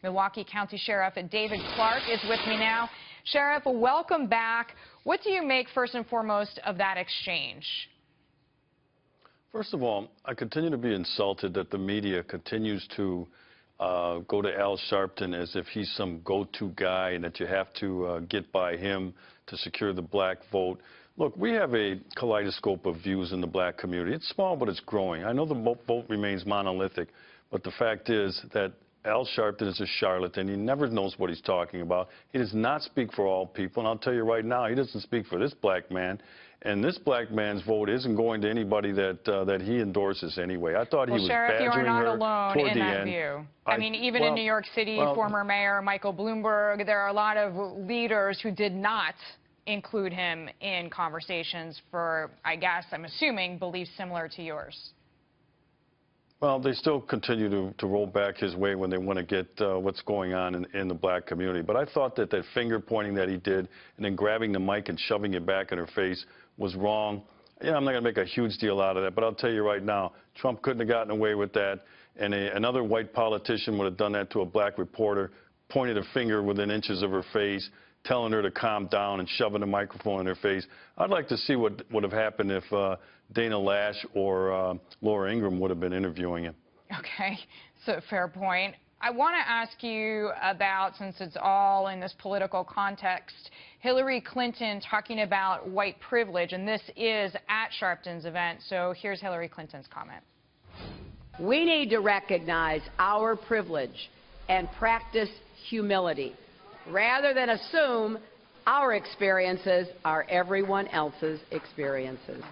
Milwaukee County Sheriff David Clarke is with me now. Sheriff, welcome back. What do you make, first and foremost, of that exchange? First of all, I continue to be insulted that the media continues to go to Al Sharpton as if he's some go-to guy and that you have to get by him to secure the black vote. Look, we have a kaleidoscope of views in the black community. It's small, but it's growing. I know the vote remains monolithic, but the fact is that Al Sharpton is a charlatan. He never knows what he's talking about. He does not speak for all people, and I'll tell you right now, he doesn't speak for this black man. And this black man's vote isn't going to anybody that he endorses anyway. I thought he was badgering her toward the end. Sheriff, you're not alone in that view. I mean, even in New York City, former Mayor Michael Bloomberg, there are a lot of leaders who did not include him in conversations for, I guess, I'm assuming, beliefs similar to yours. Well, they still continue to roll back his way when they want to get what's going on in the black community. But I thought that finger pointing that he did and then grabbing the mic and shoving it back in her face was wrong. You know, I'm not going to make a huge deal out of that, but I'll tell you right now, Trump couldn't have gotten away with that, and another white politician would have done that to a black reporter, pointed a finger within inches of her face, telling her to calm down and shoving the microphone in her face. I'd like to see what would have happened if Dana Lash or Laura Ingraham would have been interviewing him. Okay, so fair point. I want to ask you about, since it's all in this political context, Hillary Clinton talking about white privilege, and this is at Sharpton's event. So here's Hillary Clinton's comment. We need to recognize our privilege and practice humility, rather than assume our experiences are everyone else's experiences.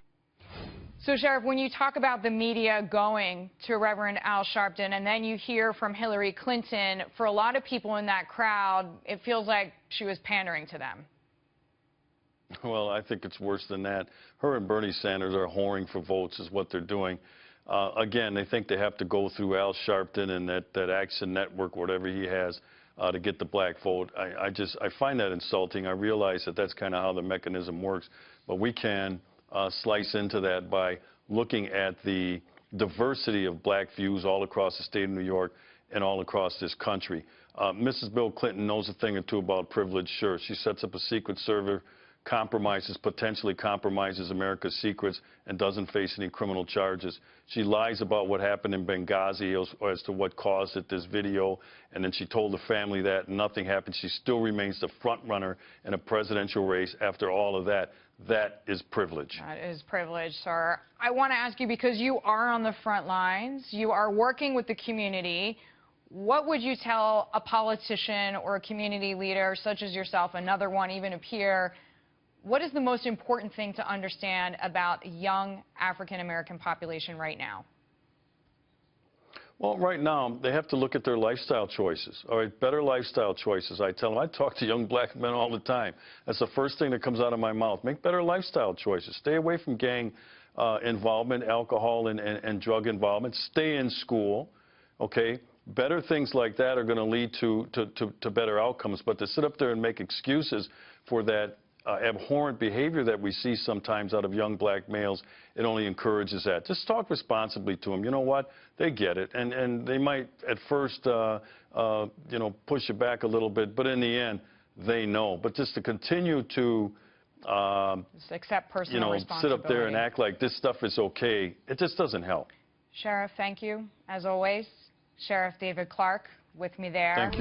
So, Sheriff, when you talk about the media going to Reverend Al Sharpton and then you hear from Hillary Clinton, for a lot of people in that crowd, it feels like she was pandering to them. Well, I think it's worse than that. Her and Bernie Sanders are whoring for votes is what they're doing. Again, they think they have to go through Al Sharpton and that Action Network, whatever he has, to get the black vote. I find that insulting. I realize that that's kind of how the mechanism works, but we can slice into that by looking at the diversity of black views all across the state of New York and all across this country. Mrs. Bill Clinton knows a thing or two about privilege, sure. She sets up a secret server, potentially compromises America's secrets, and doesn't face any criminal charges. She lies about what happened in Benghazi as to what caused it, this video, and then she told the family that nothing happened. She still remains the front runner in a presidential race after all of that. That is privilege. That is privilege, sir. I want to ask you, because you are on the front lines, you are working with the community, what would you tell a politician or a community leader such as yourself, another one, even a peer, what is the most important thing to understand about the young African-American population right now? Well, right now, they have to look at their lifestyle choices, all right, better lifestyle choices. I tell them, I talk to young black men all the time. That's the first thing that comes out of my mouth. Make better lifestyle choices. Stay away from gang involvement, alcohol and drug involvement. Stay in school, okay? Better things like that are going to lead to better outcomes. But to sit up there and make excuses for that abhorrent behavior that we see sometimes out of young black males, it only encourages that. Just talk responsibly to them. You know what? They get it. And they might at first, you know, push it back a little bit, but in the end, they know. But just to continue to, just accept personal responsibility. Sit up there and act like this stuff is okay, it just doesn't help. Sheriff, thank you, as always. Sheriff David Clarke with me there. Thank you.